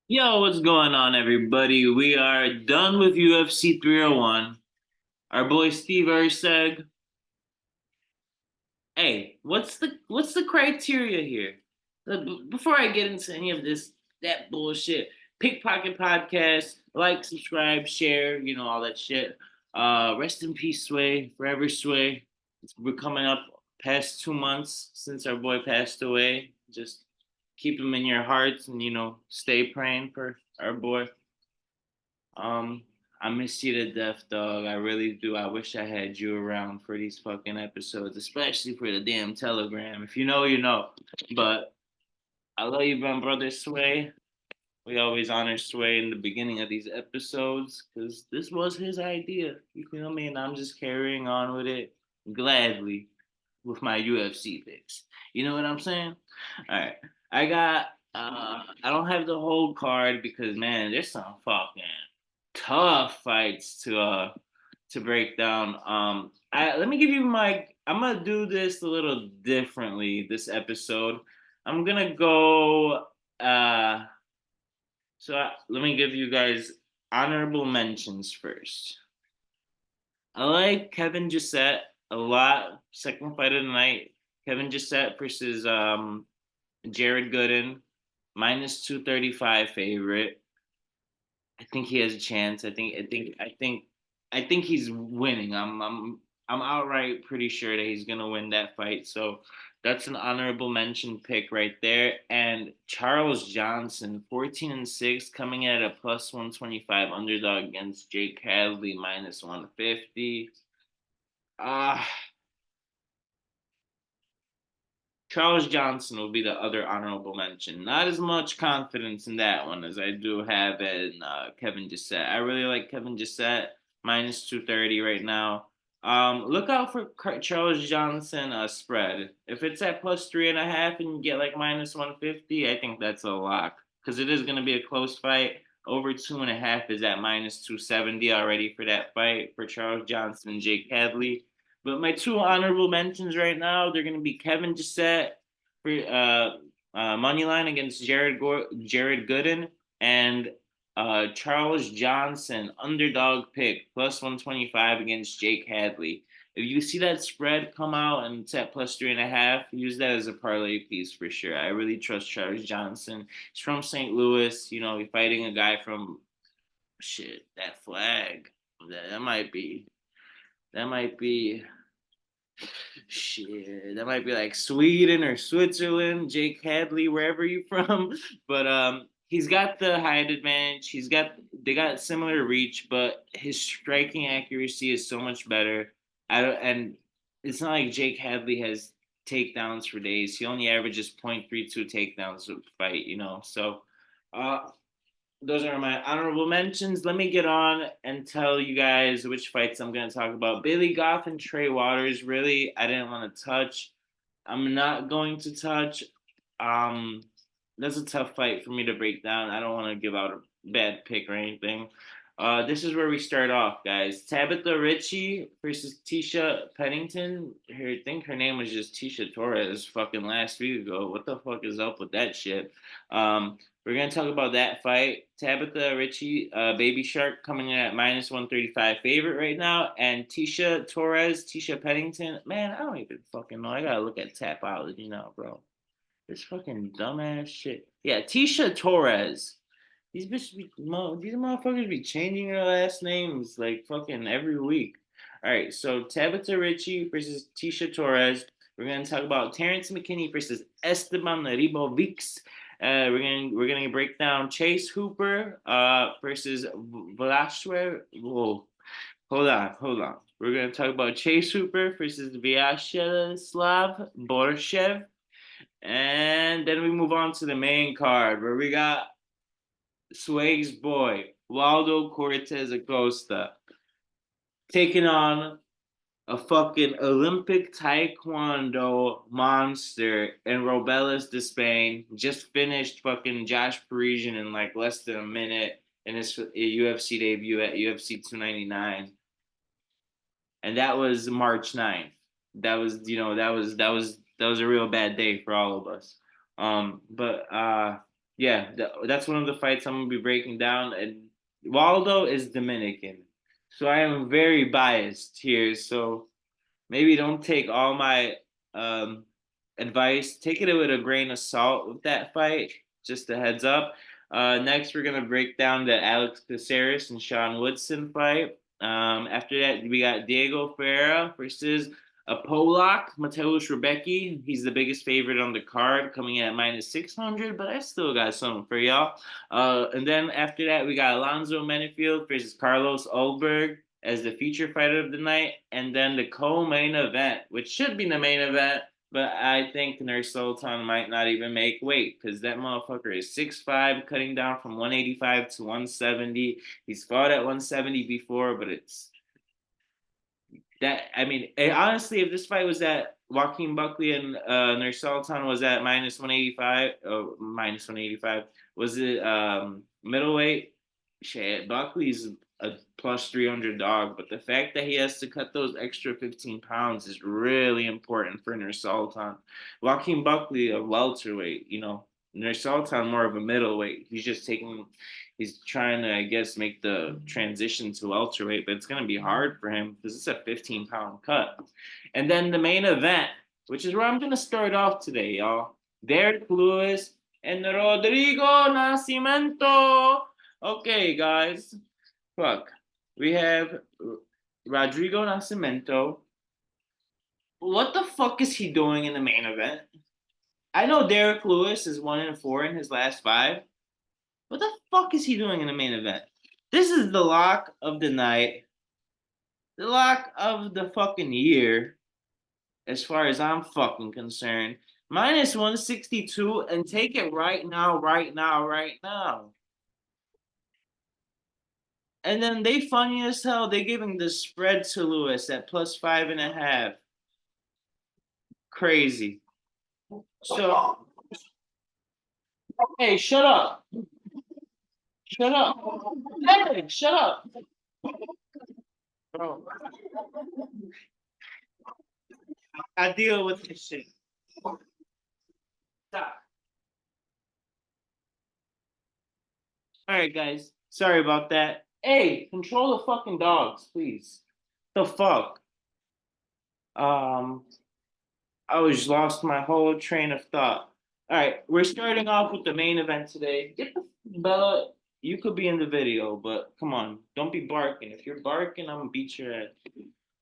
Yo, what's going on, everybody? We are done with UFC 301. Our boy Steve Erceg. Hey, what's the criteria here? Before I get into any of that bullshit, Pickpocket Podcast, like, subscribe, share, all that shit. Rest in peace, Sway, forever Sway. We're coming up past 2 months since our boy passed away. Just keep him in your hearts and stay praying for our boy. Um, I miss you to death, dog. I really do. I wish I had you around for these fucking episodes, especially for the damn Telegram. If you know, you know. But I love you, my brother Sway. We always honor Sway in the beginning of these episodes because this was his idea. You feel me? And I'm just carrying on with it gladly with my UFC picks. You know what I'm saying? All right. I got I don't have the whole card because man, there's some fucking tough fights to break down. I let me give you my I'm gonna do this a little differently this episode. I'm gonna go let me give you guys honorable mentions first. I like Kevin Gisette a lot. Second fight of the night. Kevin Gisette versus Jared Gooden. -235 favorite. I think he has a chance. I think he's winning. I'm outright pretty sure that he's gonna win that fight. So that's an honorable mention pick right there. And Charles Johnson, 14-6, coming at a +125 underdog against Jake Hadley -150. Ah, Charles Johnson will be the other honorable mention. Not as much confidence in that one as I do have in Kevin Gisette. I really like Kevin Gisette -230 right now. Look out for Charles Johnson spread. If it's at +3.5 and you get like -150, I think that's a lock because it is going to be a close fight. Over 2.5 is at -270 already for that fight for Charles Johnson and Jake Hadley. But my two honorable mentions right now, they're going to be Kevin Gisette for money line against Jared Gooden and Charles Johnson underdog pick +125 against Jake Hadley. If you see that spread come out and it's at +3.5, use that as a parlay piece for sure. I really trust Charles Johnson. He's from St. Louis. He's fighting a guy from shit that flag. That might be shit, that might be like Sweden or Switzerland, Jake Hadley, wherever you from. But he's got the height advantage. They got similar reach, but his striking accuracy is so much better. And it's not like Jake Hadley has takedowns for days. He only averages 0.32 takedowns a fight. So uh those are my honorable mentions. Let me get on and tell you guys which fights I'm going to talk about. Bailey Goff and Trey Waters, really, I didn't want to touch. I'm not going to touch. Um, that's a tough fight for me to break down. I don't want to give out a bad pick or anything. This is where we start off, guys. Tabitha Ritchie versus Tisha Pennington. I think her name was just Tisha Torres fucking last week ago. What the fuck is up with that shit? We're gonna talk about that fight. Tabitha Ritchie, Baby Shark, coming in at -135 favorite right now, and Tisha Torres, Tisha Pennington. Man, I don't even fucking know. I gotta look at Tapology now, bro. This fucking dumbass shit. Yeah, Tisha Torres. These motherfuckers be changing their last names like fucking every week. All right, so Tabitha Ritchie versus Tisha Torres. We're gonna talk about Terrence McKinney versus Esteban Ribovics. We're gonna break down Chase Hooper versus Vlashwer. Whoa, hold on. We're gonna talk about Chase Hooper versus Vyacheslav Borshev. And then we move on to the main card where we got Sway's boy, Waldo Cortez Acosta, taking on a fucking Olympic Taekwondo monster in Robelas de Spain. Just finished fucking Josh Parisian in like less than a minute in his UFC debut at UFC 299. And that was March 9th. That was a real bad day for all of us. But Yeah, that's one of the fights I'm gonna be breaking down. And Waldo is Dominican, so I am very biased here. So maybe don't take all my um, advice. Take it with a grain of salt with that fight. Just a heads up. Next, we're gonna break down the Alex Caceres and Sean Woodson fight. After that, we got Diego Ferreira versus a Polak, Mateusz Rebecki. He's the biggest favorite on the card, coming in at -600, but I still got something for y'all. And then after that, we got Alonzo Menifield versus Carlos Ulberg as the feature fighter of the night, and then the co-main event, which should be the main event, but I think Nurse Sultan might not even make weight because that motherfucker is 6'5", cutting down from 185 to 170. He's fought at 170 before, but it's that. I mean, honestly, if this fight was at Joaquin Buckley and Nurse Sultan was at -185, -185, was it middleweight? Shit, Buckley's a +300 dog, but the fact that he has to cut those extra 15 pounds is really important for Nurse Sultan. Joaquin Buckley, a welterweight, Nurse Sultan more of a middleweight. He's trying to, I guess, make the transition to welterweight, but it's going to be hard for him because it's a 15-pound cut. And then the main event, which is where I'm going to start off today, y'all. Derek Lewis and Rodrigo Nascimento. Okay, guys. Fuck. We have Rodrigo Nascimento. What the fuck is he doing in the main event? I know Derek Lewis is 1-4 in his last five. What the fuck is he doing in the main event? This is the lock of the night, the lock of the fucking year, as far as I'm fucking concerned. -162 and take it right now, right now, right now. And then they funny as hell. They giving the spread to Lewis at +5.5. Crazy. So hey, shut up. Shut up. Hey, shut up. Bro, I deal with this shit. Stop. All right, guys. Sorry about that. Hey, control the fucking dogs, please. The fuck? Um, I was lost my whole train of thought. All right, we're starting off with the main event today. Get the Bella. You could be in the video, but come on, don't be barking. If you're barking, I'm gonna beat your ass.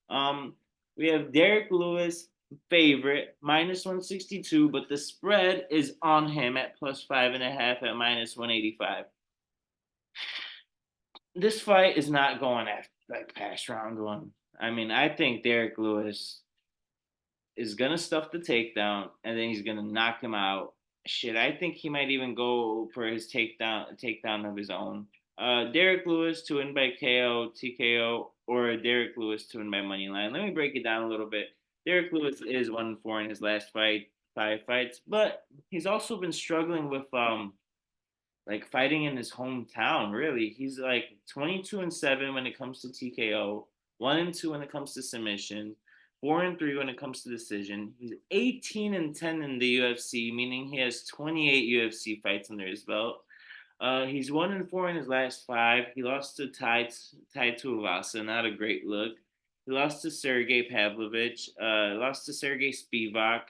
Um, we have Derek Lewis favorite -162, but the spread is on him at +5.5 at -185. This fight is not going after like past round one. I mean, I think Derek Lewis is gonna stuff the takedown and then he's gonna knock him out. Shit, I think he might even go for his takedown of his own. Derek Lewis to win by KO, TKO, or Derek Lewis to win by money line. Let me break it down a little bit. Derek Lewis is 1-4 in his last five fights, but he's also been struggling with like fighting in his hometown. Really, he's like 22-7 when it comes to TKO, 1-2 when it comes to submission, 4-3 when it comes to decision. He's 18-10 in the UFC, meaning he has 28 UFC fights under his belt. He's 1-4 in his last five. He lost to Tai Tuivasa, not a great look. He lost to Sergey Pavlovich. Lost to Sergey Spivak.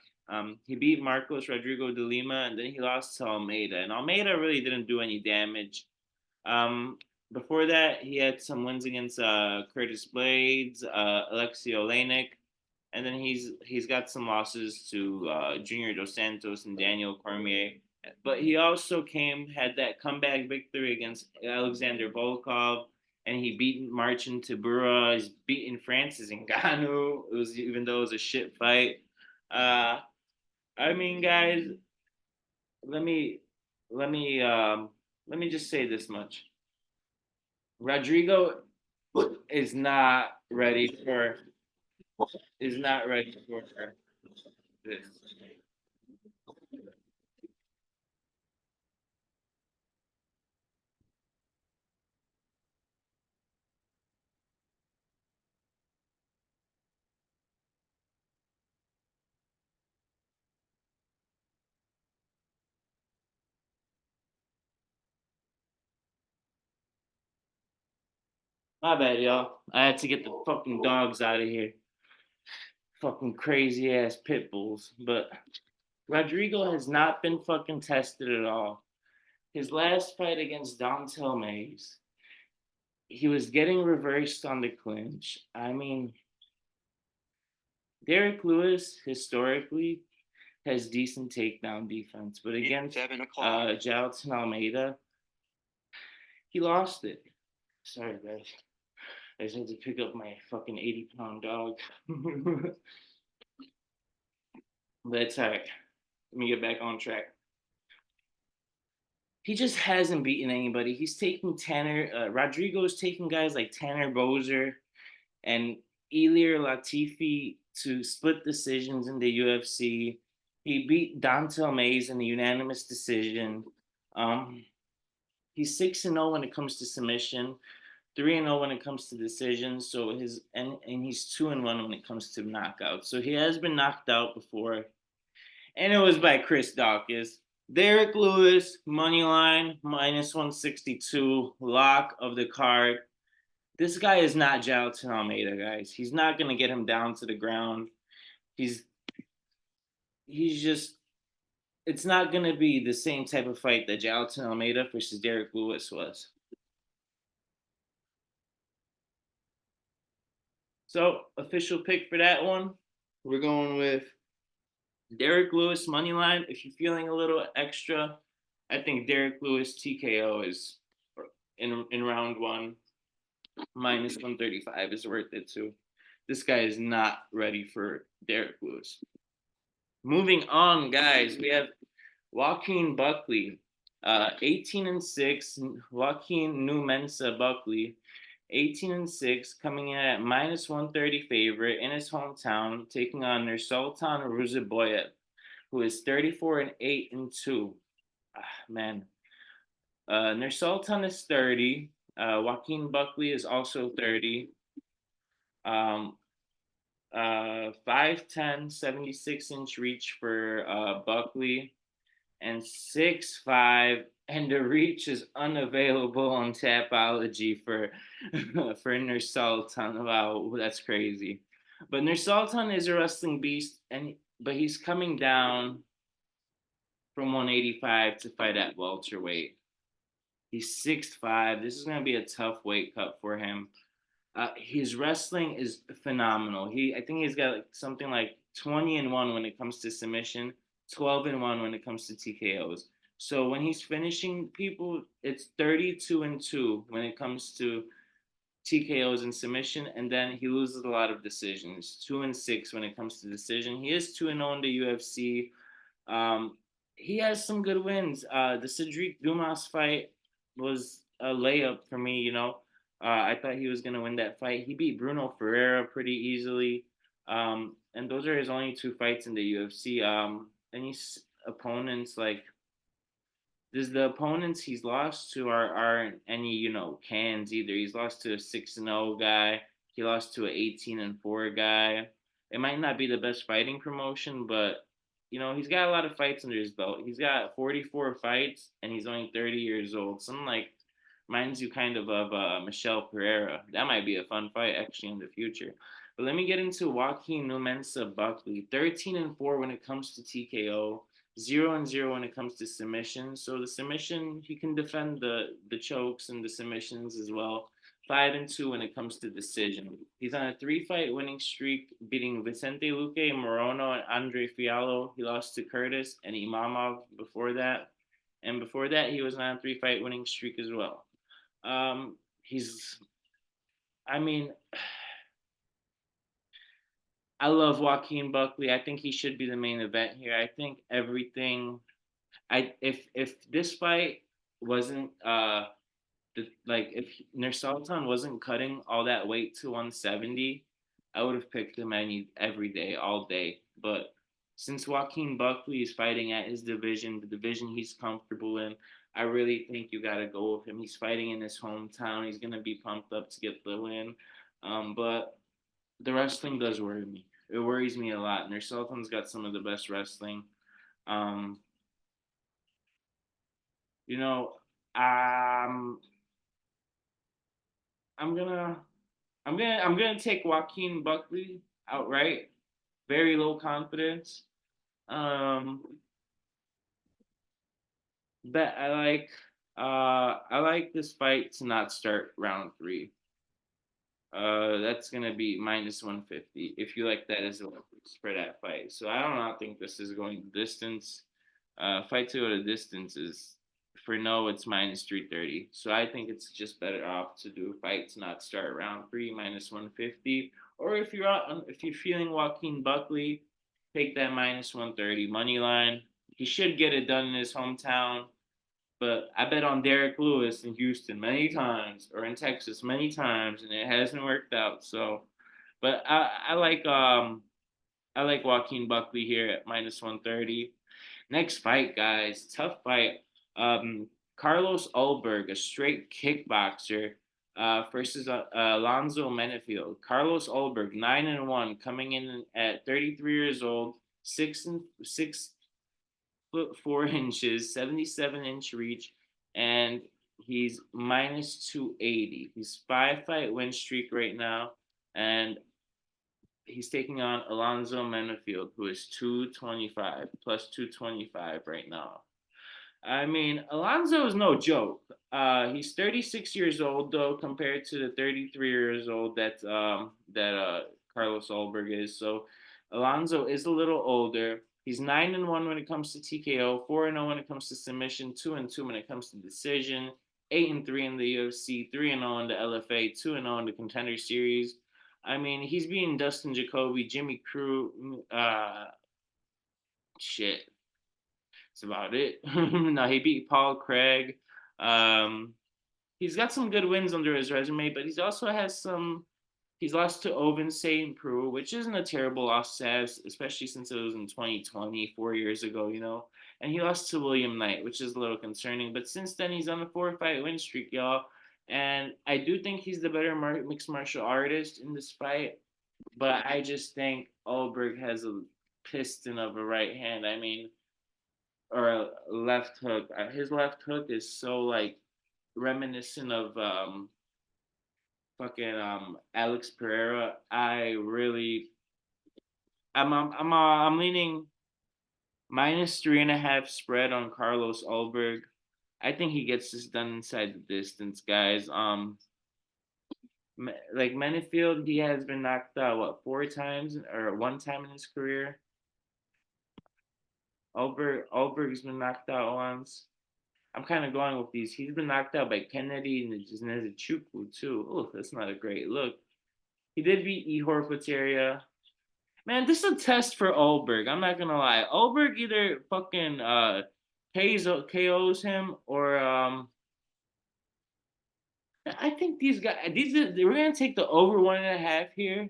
He beat Marcos Rodrigo de Lima, and then he lost to Almeida. And Almeida really didn't do any damage. Um, Before that, he had some wins against Curtis Blades, Alexei Olenek, and then he's got some losses to Junior Dos Santos and Daniel Cormier. But he also had that comeback victory against Alexander Volkov, and he beat Marcin Tybura. He's beaten Francis Ngannou. It was even though it was a shit fight. Uh, I mean, guys, let me let me let me just say this much. Rodrigo is not ready for is not ready for this. My bad, y'all. I had to get the fucking dogs out of here. Fucking crazy ass pit bulls. But Rodrigo has not been fucking tested at all. His last fight against Dontel Mays, he was getting reversed on the clinch. I mean, Derek Lewis historically has decent takedown defense, but against Jailton Almeida, he lost it. Sorry, guys. I just had to pick up my fucking 80-pound dog. But it's all right. Let me get back on track. He just hasn't beaten anybody. He's taking Rodrigo's taking guys like Tanner Boser and Ilir Latifi to split decisions in the UFC. He beat Dontel Mays in a unanimous decision. Um, he's 6-0 when it comes to submission, 3-0 when it comes to decisions. So and he's 2-1 when it comes to knockouts. So he has been knocked out before, and it was by Chris Dawkins. Derek Lewis, money line, -162, lock of the card. This guy is not Jailton Almeida, guys. He's not going to get him down to the ground. He's just, it's not going to be the same type of fight that Jailton Almeida versus Derek Lewis was. So, official pick for that one, we're going with Derek Lewis money line. If you're feeling a little extra, I think Derek Lewis TKO is in round one. -135 is worth it too. This guy is not ready for Derek Lewis. Moving on, guys, we have Joaquin Buckley, 18-6. Joaquin Numensa Buckley, 18-6, coming in at -130 favorite in his hometown, taking on Nursultan Ruziboyev, who is 34-8-2. Man, Nursultan is 30. Joaquin Buckley is also 30. 5'10", 76-inch reach for Buckley, and 6'5", and the reach is unavailable on Tapology for for Nursultan. Wow, that's crazy. But Nursultan is a wrestling beast, but he's coming down from 185 to fight at welterweight. He's 6'5". This is gonna be a tough weight cut for him. His wrestling is phenomenal. I think he's got like something like 20-1 when it comes to submission, 12-1 when it comes to TKOs. So when he's finishing people, it's 32-2 when it comes to TKOs and submission, and then he loses a lot of decisions. 2-6 when it comes to decision. He is 2-0 in the UFC. He has some good wins. The Cedric Dumas fight was a layup for me. I thought he was gonna win that fight. He beat Bruno Ferreira pretty easily. And those are his only two fights in the UFC. Any opponents like the opponents he's lost to aren't any cans either. He's lost to a 6-0 guy. He lost to an 18-4 guy. It might not be the best fighting promotion, but he's got a lot of fights under his belt. He's got 44 fights, and he's only 30 years old. Something like reminds you kind of Michelle Pereira. That might be a fun fight actually in the future. But let me get into Joaquin Numensa Buckley. 13-4 when it comes to TKO. 0-0 when it comes to submission. So the submission, he can defend the chokes and the submissions as well. 5-2 when it comes to decision. He's on a 3-fight winning streak, beating Vicente Luque, Morono, and Andre Fiallo. He lost to Curtis and Imamov before that. And before that, he was on a 3-fight winning streak as well. I mean, I love Joaquin Buckley. I think he should be the main event here. I think everything. If this fight wasn't if Nursultan wasn't cutting all that weight to 170, I would have picked him every day, all day. But since Joaquin Buckley is fighting at his division, the division he's comfortable in, I really think you got to go with him. He's fighting in his hometown. He's gonna be pumped up to get the win. But the wrestling does worry me. It worries me a lot. Nursultan's got some of the best wrestling. Um, you know, um, I'm gonna I'm gonna take Joaquin Buckley outright. Very low confidence. Um, but I like this fight to not start round three. That's gonna be -150 if you like that as a for that fight. So I don't think this is going the distance. Fight to go to distance is for no, it's -330. So I think it's just better off to do a fight to not start round three -150. Or if you're feeling Joaquin Buckley, take that -130 money line. He should get it done in his hometown. But I bet on Derek Lewis in Houston many times or in Texas many times, and it hasn't worked out. So, but I like Joaquin Buckley here at -130. Next fight, guys, tough fight. Carlos Ulberg, a straight kickboxer, versus Alonzo Menefield. Carlos Ulberg, 9-1, coming in at 33 years old, 6'4" 77-inch reach, and he's -280. He's 5-fight win streak right now, and he's taking on Alonzo Menefield, who is 225 plus 225 right now. I mean, Alonzo is no joke. He's 36 years old though, compared to the 33 years old that Carlos Ulberg is. So Alonzo is a little older. He's 9-1 when it comes to TKO, 4-0 when it comes to submission, 2-2 when it comes to decision, 8-3 in the UFC, 3-0 in the LFA, 2-0 in the Contender Series. I mean, he's beating Dustin Jacoby, Jimmy Crute, shit. That's about it. No, he beat Paul Craig. Um, he's got some good wins under his resume, but he's also has some. He's lost to Ovince St. Preux, which isn't a terrible loss to have, especially since it was in 2020, 4 years ago, you know. And he lost to William Knight, which is a little concerning. But since then, he's on a 4-fight win streak, y'all. And I do think he's the better mixed martial artist in this fight. But I just think Ulberg has a piston of a right hand. I mean, or a left hook. His left hook is so like reminiscent of fucking Alex Pereira. I'm leaning -3.5 spread on Carlos Ulberg. I think he gets this done inside the distance, guys. Like Menefield, he has been knocked out what 4 times or 1 time in his career. Ulberg's been knocked out once. I'm kind of going with these. He's been knocked out by Kennedy and Nezuchukwu too. Oh, that's not a great look. He did beat Ihor Potieria. Man, this is a test for Ulberg. I'm not gonna lie. Ulberg either fucking KOs him or I think we're gonna take the over 1.5 here.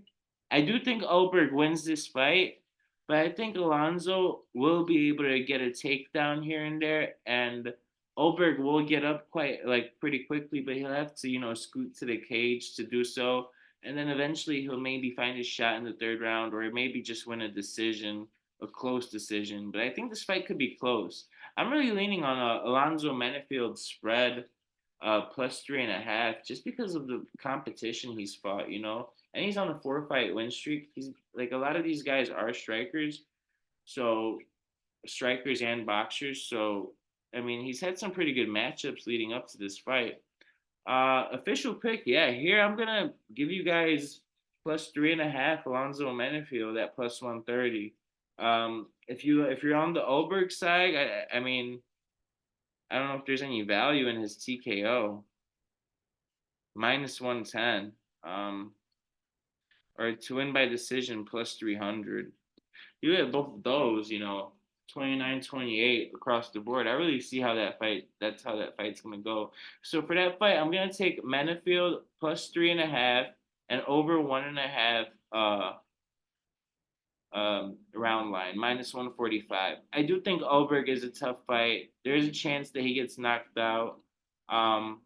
I do think Ulberg wins this fight, but I think Alonzo will be able to get a takedown here and there, and Ulberg will get up quite like pretty quickly, but he'll have to scoot to the cage to do so, and then eventually he'll maybe find his shot in the third round, or maybe just win a decision, a close decision. But I think this fight could be close. I'm really leaning on Alonzo Menefield spread +3.5 just because of the competition he's fought, and he's on a 4-fight win streak. He's like a lot of these guys are strikers, so strikers and boxers. So I mean, he's had some pretty good matchups leading up to this fight. Official pick, yeah. Here I'm gonna give you guys +3.5 Alonzo Menefield at +130. If you're on the Ulberg side, I mean, I don't know if there's any value in his TKO. -110. Or to win by decision +300. You get both of those, 29-28 across the board. I really see how that's how that fight's gonna go. So for that fight, I'm gonna take Menefield +3.5 and over 1.5 round line, -145. I do think Ulberg is a tough fight. There is a chance that he gets knocked out. Um,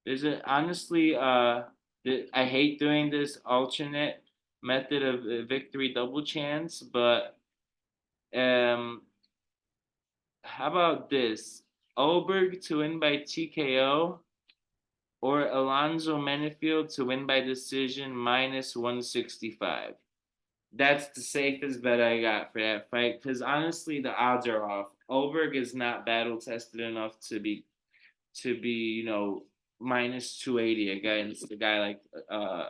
there's a honestly, I hate doing this alternate method of victory double chance, but um, how about this? Ulberg to win by TKO or Alonzo Menifield to win by decision minus 165. That's the safest bet I got for that fight because honestly, the odds are off. Oberg is not battle tested enough to be minus 280 against a guy like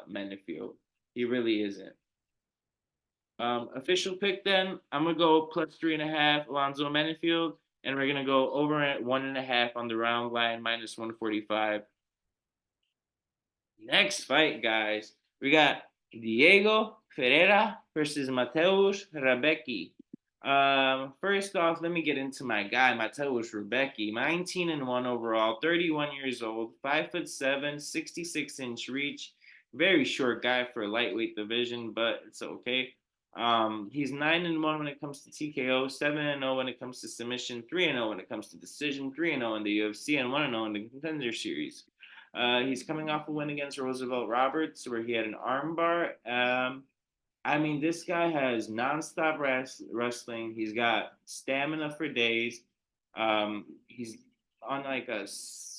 Menifield. He really isn't. Official pick then. I'm gonna go plus 3.5 Alonzo Menifield, and we're gonna go over at 1.5 on the round line minus 145. Next fight, guys, we got Diego Ferreira versus Mateusz Rebecki. First off, let me get into my guy, Mateusz Rebecki, 19-1 overall, 31 years old, 5'7", 66-inch reach. Very short guy for a lightweight division, but it's okay. He's 9-1 when it comes to TKO, 7-0 when it comes to submission, 3-0 when it comes to decision, 3-0 in the UFC, and 1-0 in the Contender Series. He's coming off a win against Roosevelt Roberts where he had an armbar. I mean, this guy has nonstop wrestling. He's got stamina for days. He's on like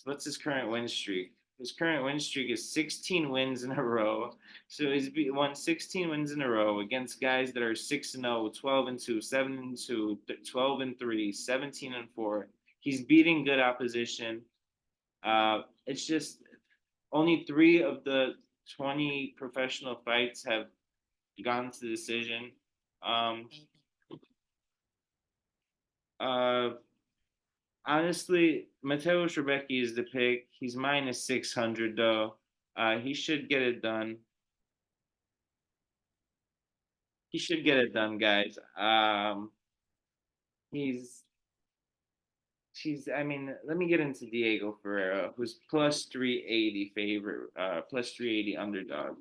what's his current win streak? His current win streak is 16 wins in a row. So he's won 16 wins in a row against guys that are 6-0, 12-2, 7-2, 12-3, 17-4. He's beating good opposition. It's just only 3 of the 20 professional fights have gone to decision. Um, uh, Honestly, Mateusz Rebecki is the pick. He's minus 600 though. He should get it done. He should get it done, guys. He's I mean, let me get into Diego Ferreira, who's plus 380 favorite, plus 380 underdog.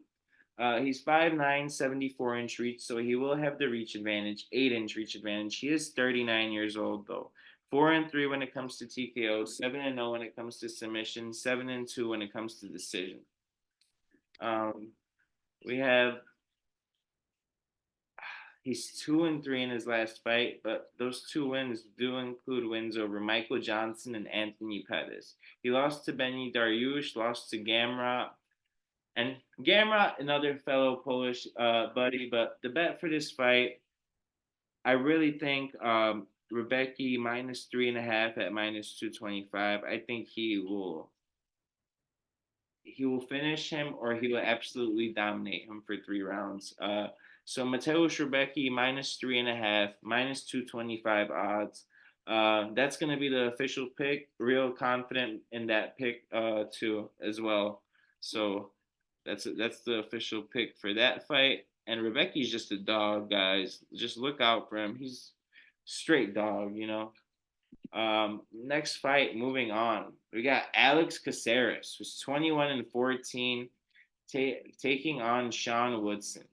He's 5'9", 74-inch reach, so he will have the reach advantage, 8-inch reach advantage. He is 39 years old though. 4-3 when it comes to TKO, 7-0 when it comes to submission, 7-2 when it comes to decision. We have He's 2-3 in his last fight, but those 2 wins do include wins over Michael Johnson and Anthony Pettis. He lost to Benny Dariush, lost to Gamrot, and Gamrot, another fellow Polish buddy. But the bet for this fight, I really think Rebecki minus 3.5 at minus 225. I think he will finish him or he will absolutely dominate him for 3 rounds. So Mateusz Rebecki minus 3.5, minus 225 odds. That's gonna be the official pick. Real confident in that pick too as well. So that's the official pick for that fight. And Rebecki's just a dog, guys. Just look out for him. He's straight dog. Next fight, moving on. We got Alex Caceres, who's 21-14, taking on Sean Woodson.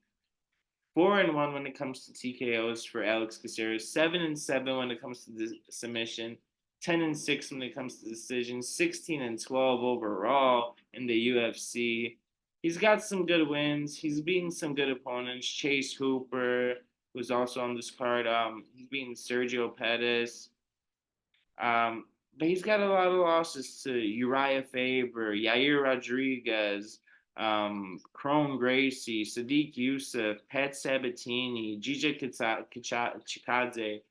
4-1 when it comes to TKOs for Alex Caceres. 7-7 when it comes to the submission. 10-6 when it comes to decisions. 16-12 overall in the UFC. He's got some good wins. He's beaten some good opponents. Chase Hooper, who's also on this card. He's beaten Sergio Pettis. But he's got a lot of losses to Uriah Faber, Yair Rodriguez, Chrome Gracie, Sadiq Youssef, Pat Sabatini, Gigi Chikadze.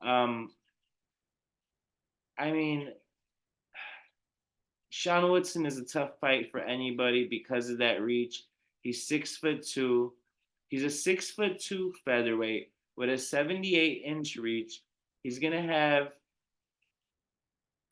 I mean, Sean Woodson is a tough fight for anybody because of that reach. He's 6'2". He's a 6'2" featherweight with a 78-inch reach. He's gonna have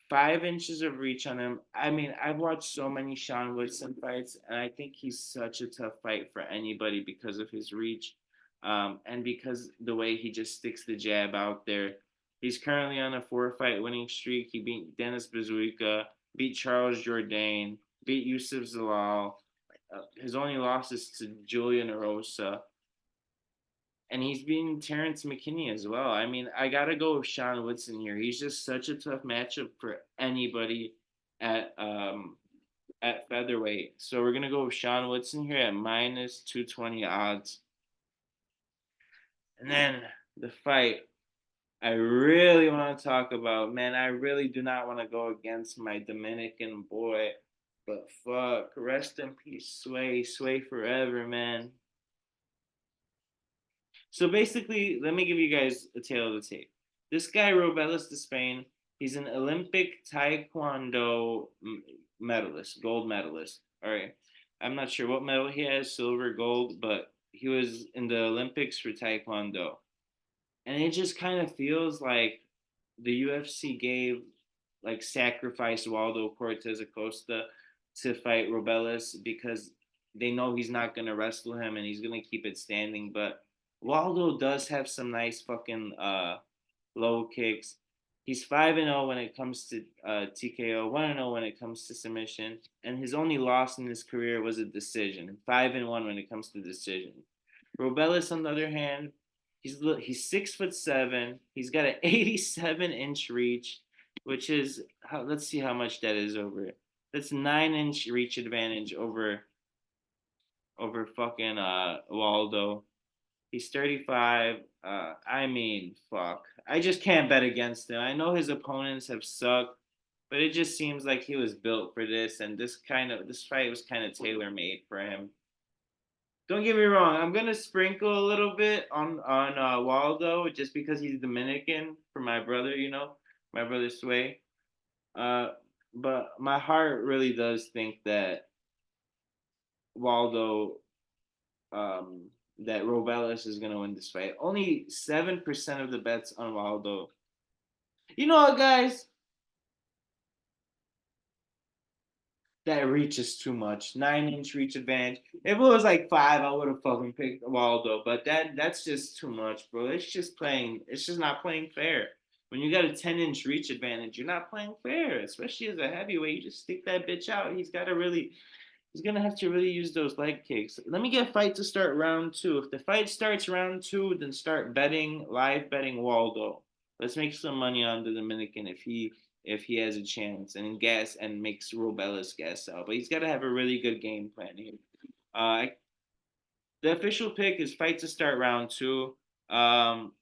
5 inches of reach on him. I mean, I've watched so many Sean Woodson fights, and I think he's such a tough fight for anybody because of his reach, and because the way he just sticks the jab out there. He's currently on a 4-fight winning streak. He beat Dennis Bazuika, beat Charles Jourdain, beat Yusuf Zalal. His only loss is to Julian Erosa, and he's beating Terrence McKinney as well. I mean, I gotta go with Sean Woodson here. He's just such a tough matchup for anybody at featherweight. So we're gonna go with Sean Woodson here at minus 220 odds. And then the fight I really want to talk about, man. I really do not want to go against my Dominican boy. But fuck, rest in peace, Sway. Sway forever, man. So basically, let me give you guys a tale of the tape. This guy, Robelis de Spain, he's an Olympic Taekwondo medalist, gold medalist. All right. I'm not sure what medal he has, silver, gold, but he was in the Olympics for Taekwondo. And it just kind of feels like the UFC gave, like, sacrificed Waldo Cortez Acosta to fight Robelis because they know he's not going to wrestle him and he's going to keep it standing. But Waldo does have some nice fucking low kicks. He's 5-0 when it comes to TKO, 1-0 when it comes to submission, and his only loss in his career was a decision. 5-1 when it comes to decision. Robelis, on the other hand, he's 6'7". He's got an 87-inch reach, which is let's see how much that is over. That's 9-inch reach advantage over fucking Waldo. He's 35. I mean, fuck. I just can't bet against him. I know his opponents have sucked, but it just seems like he was built for this, and this fight was kind of tailor made for him. Don't get me wrong. I'm gonna sprinkle a little bit on Waldo just because he's Dominican for my brother. My brother Sway. Uh, but my heart really does think that Waldo um, that Robelis is gonna win this fight. Only 7% of the bets on Waldo. You know what, guys? That reach is too much. 9-inch reach advantage. If it was like 5, I would have fucking picked Waldo. But that's just too much, bro. It's just playing. It's just not playing fair. When you got a 10-inch reach advantage, you're not playing fair. Especially as a heavyweight, you just stick that bitch out. He's gonna have to really use those leg kicks. Let me get a fight to start round 2. If the fight starts round 2, then start betting, live betting Waldo. Let's make some money on the Dominican if he has a chance and makes Robelis gas out. But he's got to have a really good game plan here. Uh, the official pick is fight to start round 2. Um,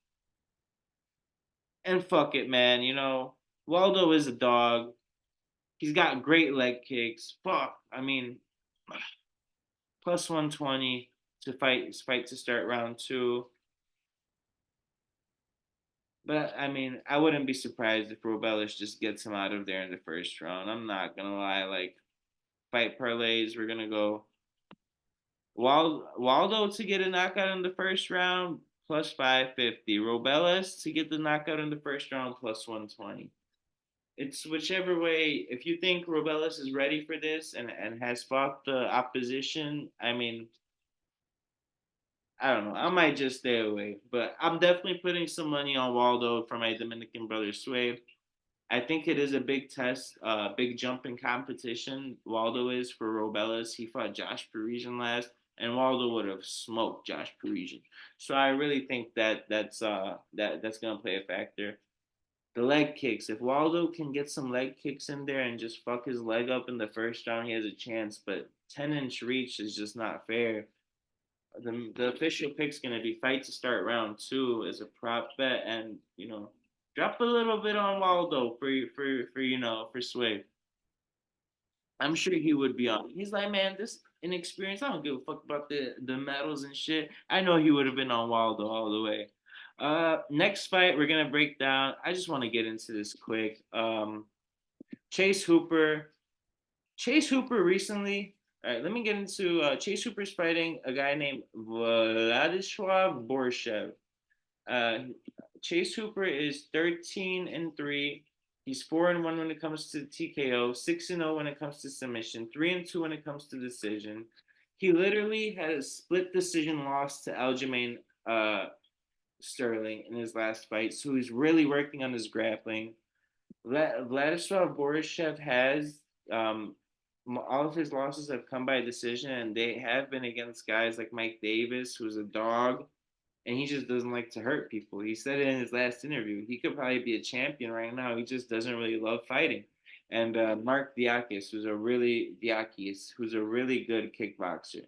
and fuck it, man. Waldo is a dog. He's got great leg kicks. Fuck. I mean, plus 120 to fight to start round 2. But I mean, I wouldn't be surprised if Robelis just gets him out of there in the first round. I'm not gonna lie. Like, fight parlays, we're gonna go Waldo to get a knockout in the first round plus 550. Robelis to get the knockout in the first round plus 120. It's whichever way. If you think Robelis is ready for this and has fought the opposition, I mean, I don't know. I might just stay away, but I'm definitely putting some money on Waldo for my Dominican brother Sway. I think it is a big test, big jump in competition. Waldo is for Robelis. He fought Josh Parisian last, and Waldo would have smoked Josh Parisian. So I really think that's gonna play a factor. The leg kicks. If Waldo can get some leg kicks in there and just fuck his leg up in the first round, he has a chance. But 10-inch reach is just not fair. The official pick's gonna be fight to start round 2 as a prop bet, and drop a little bit on Waldo for Sway. I'm sure he would be on. He's like, man, this inexperience. I don't give a fuck about the medals and shit. I know he would have been on Waldo all the way. Next fight we're gonna break down. I just want to get into this quick. Chase Hooper. Chase Hooper recently. All right, let me get into Chase Hooper's fighting a guy named Vladislav Borshev. Uh, Chase Hooper is 13-3. He's 4-1 when it comes to TKO, 6-0 when it comes to submission, 3-2 when it comes to decision. He literally had a split decision loss to Aljamain Sterling in his last fight, so he's really working on his grappling. Vladislav Borishev has all of his losses have come by decision, and they have been against guys like Mike Davis, who's a dog, and he just doesn't like to hurt people. He said it in his last interview. He could probably be a champion right now. He just doesn't really love fighting. And Mark Diakis, who's a really good kickboxer.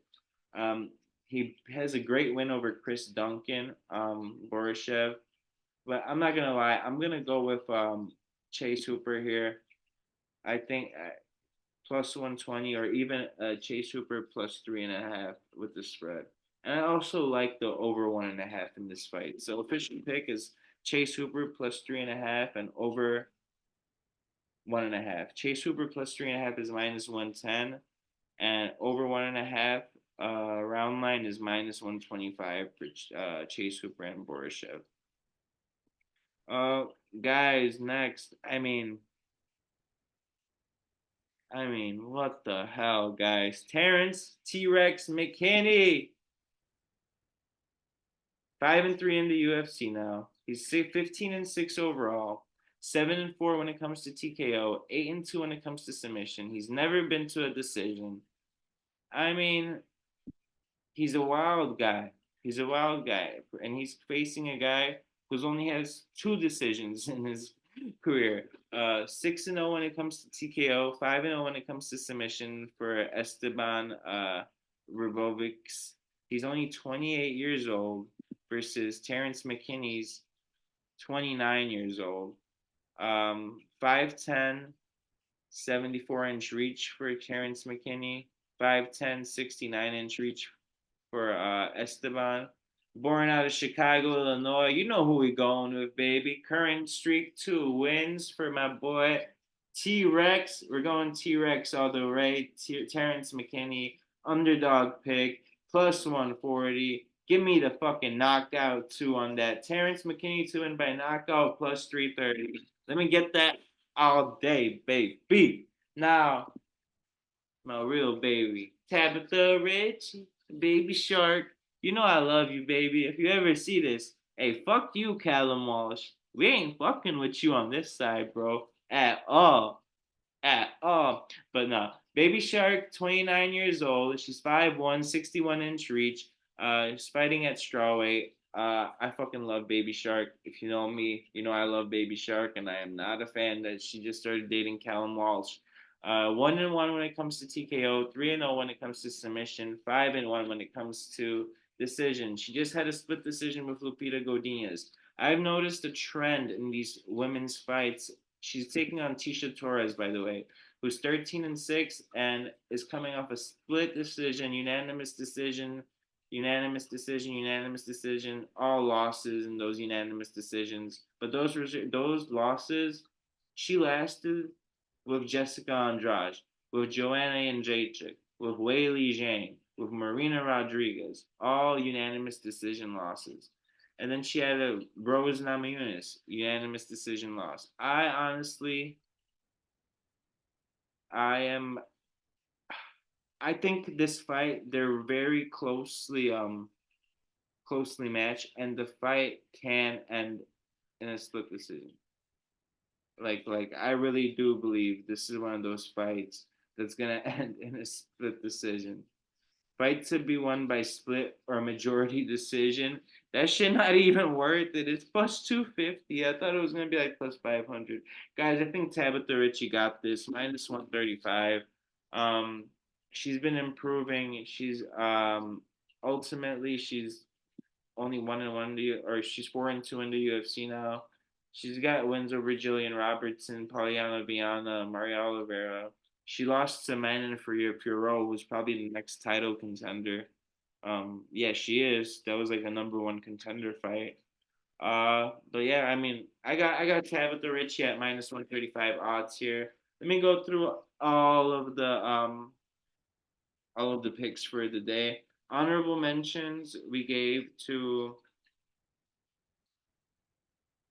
Um, he has a great win over Chris Duncan, Borishev. But I'm not gonna lie, I'm gonna go with Chase Hooper here. I think plus 120, or even Chase Hooper plus 3.5 with the spread. And I also like the over 1.5 in this fight. So official pick is Chase Hooper plus 3.5 and over 1.5. Chase Hooper plus 3.5 is minus 110, and over 1.5 round line is minus 125 for Chase Hooper and Borishev. Uh, guys, next. What the hell, guys? Terrence T Rex McKinney, 5-3 in the UFC now. He's 15-6 overall, 7-4 when it comes to TKO, 8-2 when it comes to submission. He's never been to a decision. I mean, he's a wild guy. He's a wild guy, and he's facing a guy who's only has 2 decisions in his career. 6-0 when it comes to TKO, 5-0 when it comes to submission for Esteban Ribovics. He's only 28 years old versus Terrence McKinney's 29 years old. 5'10", 74-inch reach for Terrence McKinney. 5'10", 69-inch reach for Esteban. Born out of Chicago, Illinois. You know who we going with, baby. Current streak 2 wins for my boy T-Rex. We're going T-Rex all the way. Terrence McKinney, underdog pick, plus 140. Give me the fucking knockout 2 on that. Terrence McKinney to win by knockout plus 330. Let me get that all day, baby. Now, my real baby, Tabitha Rich, Baby Shark. You know I love you, baby. If you ever see this, hey, fuck you, Callum Walsh. We ain't fucking with you on this side, bro. At all. At all. But no. Baby Shark, 29 years old. She's 5'1", 61-inch reach. She's fighting at strawweight. I fucking love Baby Shark. If you know me, you know I love Baby Shark, and I am not a fan that she just started dating Callum Walsh. 1-1 when it comes to TKO, 3-0 when it comes to submission, 5-1 when it comes to decision. She just had a split decision with Lupita Godinez. I've noticed a trend in these women's fights. She's taking on Tisha Torres, by the way, who's 13-6 and is coming off a split decision, unanimous decision, unanimous decision, all losses in those unanimous decisions. But those losses, she lasted with Jessica Andrade, with Joanna Jędrzejczyk, with Weili Zhang, with Marina Rodriguez, all unanimous decision losses. And then she had a Rose Namajunas, unanimous decision loss. I am, I think this fight, they're very closely matched, and the fight can end in a split decision. Like I really do believe this is one of those fights that's gonna end in a split decision. Fight to be won by split or majority decision. That shit not even worth it. It's plus 250. I thought it was gonna be like plus 500. Guys, I think Tabitha Ritchie got this minus 135. Um, she's been improving. She's only 1-1 or she's 4-2 in the UFC now. She's got wins over Jillian Robertson, Polyana Viana, Maria Oliveira. She lost to Manon Fiorot, who's probably the next title contender. Yeah, she is. That was like a number 1 contender fight. But yeah, I got Tabitha Ritchie at minus 135 odds here. Let me go through all of the picks for the day. Honorable mentions we gave to.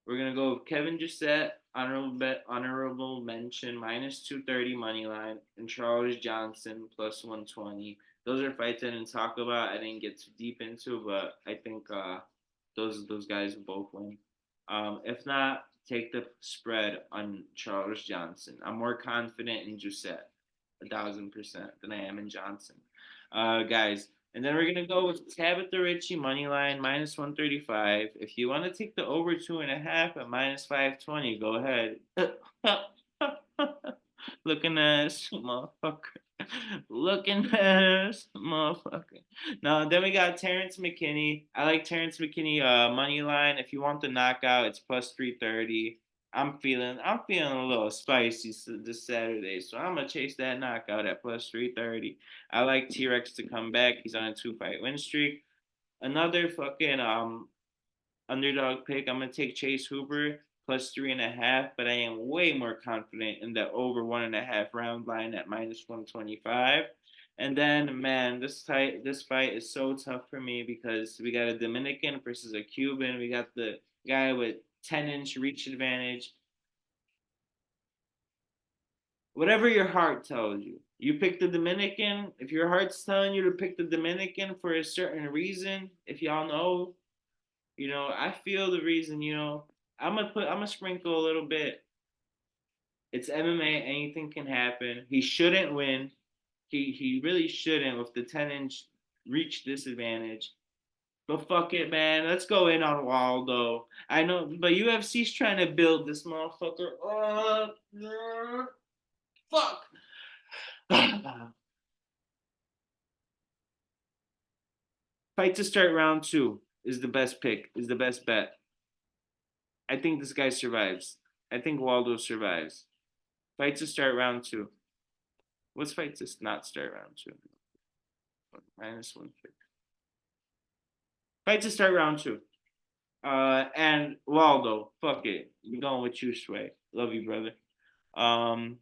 We're gonna go with Kevin Jusset, honorable mention, minus 230 money line, and Charles Johnson plus 120. Those are fights I didn't talk about. I didn't get too deep into, but I think those guys both win. If not, take the spread on Charles Johnson. I'm more confident in Jusset, 1,000% than I am in Johnson. Guys, and then we're gonna go with Tabitha Ritchie money line minus 135. If you want to take the over 2.5 at minus 520, go ahead. Looking ass motherfucker. Looking ass motherfucker. Now then we got Terrence McKinney. I like Terrence McKinney money line. If you want the knockout, it's plus 330. I'm feeling a little spicy this Saturday, so I'm gonna chase that knockout at plus 330. I like T Rex to come back. He's on a 2 fight win streak. Another fucking underdog pick. I'm gonna take Chase Hooper plus 3.5, but I am way more confident in the over 1.5 round line at minus 125. And then, man, this fight is so tough for me because we got a Dominican versus a Cuban. We got the guy with 10-inch reach advantage. Whatever your heart tells you. You pick the Dominican. If your heart's telling you to pick the Dominican for a certain reason, if y'all know, I feel the reason, I'm gonna sprinkle a little bit. It's MMA, anything can happen. He shouldn't win. He really shouldn't with the 10-inch reach disadvantage. But fuck it, man. Let's go in on Waldo. I know, but UFC's trying to build this motherfucker up. Fuck. Fight to start round two is the best pick, is the best bet. I think this guy survives. I think Waldo survives. Fight to start round two. What's fight to not start round two? Minus 150. Fight to start round two. And Waldo, fuck it. We going with you, Sway. Love you, brother. Um,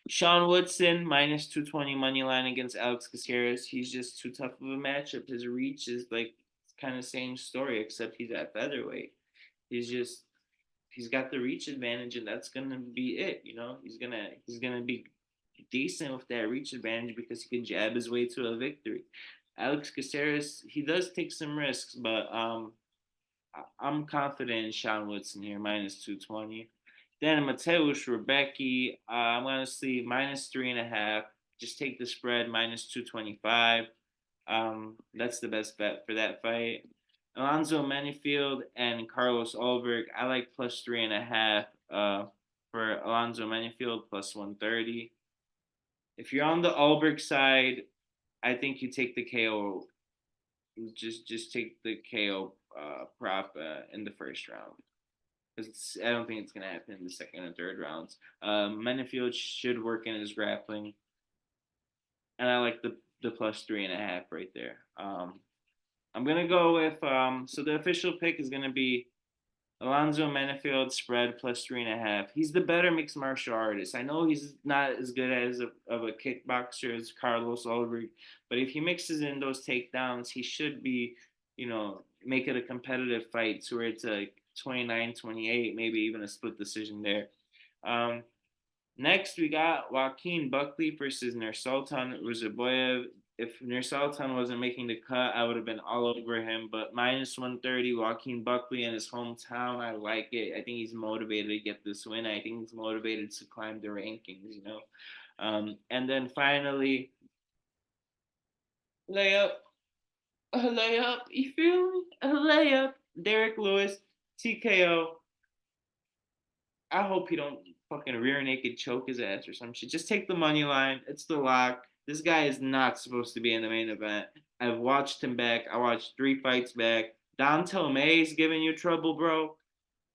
Sean Woodson minus 220 money line against Alex Caceres. He's just too tough of a matchup. His reach is like kind of same story, except he's at featherweight. He's got the reach advantage, and that's gonna be it. He's gonna be decent with that reach advantage because he can jab his way to a victory. Alex Caceres, he does take some risks, but I'm confident in Sean Woodson here, minus 220. Then Mateusz Rebecki, I'm going to see minus 3.5. Just take the spread, minus 225. That's the best bet for that fight. Alonzo Menifield and Carlos Ulberg, I like plus 3.5 for Alonzo Menifield, plus 130. If you're on the Ulberg side, I think you take the KO. Just take the KO prop in the first round because I don't think it's gonna happen in the second and third rounds. Menifield should work in his grappling, and I like the plus 3.5 right there. I'm gonna go with so the official pick is gonna be Alonzo Menifield spread plus 3.5. He's the better mixed martial artist. I know he's not as good of a kickboxer as Carlos Ulrich, but if he mixes in those takedowns, he should be, make it a competitive fight to where it's like 29-28, maybe even a split decision there. Um, Next, we got Joaquin Buckley versus Nursultan Ruzaboyev. If Nursultan wasn't making the cut, I would have been all over him. But minus 130, Joaquin Buckley in his hometown, I like it. I think he's motivated to get this win. I think he's motivated to climb the rankings. And then finally, layup, a layup. You feel me? A layup. Derek Lewis, TKO. I hope he don't fucking rear naked choke his ass or some shit. Just take the money line. It's the lock. This guy is not supposed to be in the main event. I've watched him back. I watched 3 fights back. Dontel May's giving you trouble, bro.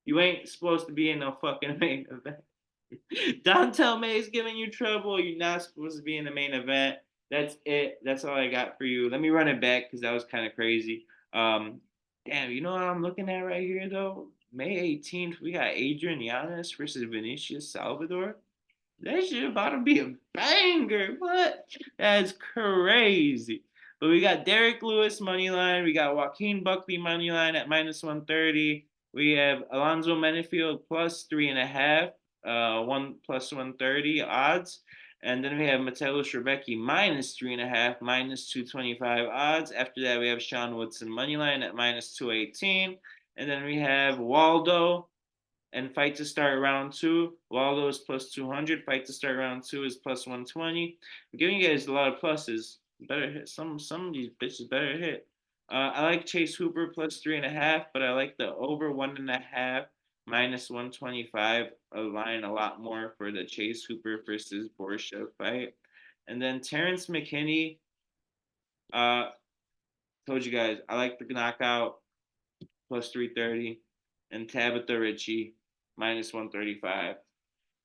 You ain't supposed to be in no fucking main event. Dontel May's giving you trouble. You're not supposed to be in the main event. That's it. That's all I got for you. Let me run it back because that was kind of crazy. Um, Damn, you know what I'm looking at right here though? May 18th, we got Adrian Yanez versus Vinicius Salvador. That shit about to be a banger. What? That's crazy. But we got Derek Lewis money line. We got Joaquin Buckley money line at minus 130. We have Alonzo Menifield plus 3.5, 1 plus 130 odds. And then we have Mateusz Rebecki minus 3.5, minus 225 odds. After that, we have Sean Woodson money line at minus 218. And then we have Waldo and fight to start round two. Waldo is plus 200. Fight to start round two is plus 120. I'm giving you guys a lot of pluses. Better hit some of these bitches. Better hit. I like Chase Hooper plus 3.5, but I like the over 1.5 minus 125 a line a lot more for the Chase Hooper versus Borshak fight. And then Terrence McKinney. Uh, Told you guys I like the knockout plus 330, and Tabitha Ritchie minus 135.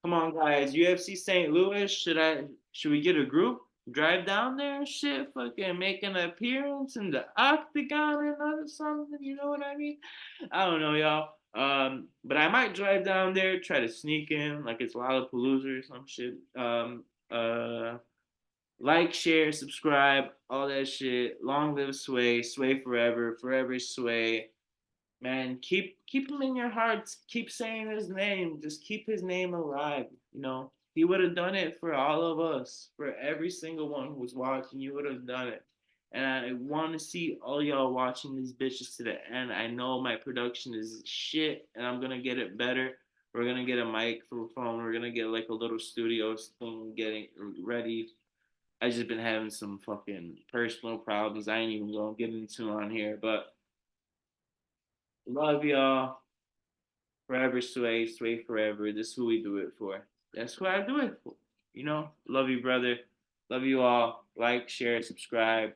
Come on, guys. UFC St. Louis. Should we get a group? Drive down there and shit, fucking make an appearance in the octagon or something, you know what I mean? I don't know, y'all. But I might drive down there, try to sneak in like it's Lollapalooza or some shit. Like, share, subscribe, all that shit. Long live Sway, Sway forever, forever Sway. Man, keep him in your hearts. Keep saying his name. Just keep his name alive. You know, he would have done it for all of us, for every single one who was watching. You would have done it. And I want to see all y'all watching these bitches to the end. I know my production is shit, and I'm gonna get it better. We're gonna get a mic for a phone. We're gonna get like a little studio thing getting ready. I just been having some fucking personal problems. I ain't even gonna get into on here, but love y'all. Forever Sway, Sway forever. This is who we do it for. That's who I do it for. You know, love you, brother. Love you all. Like, share, subscribe.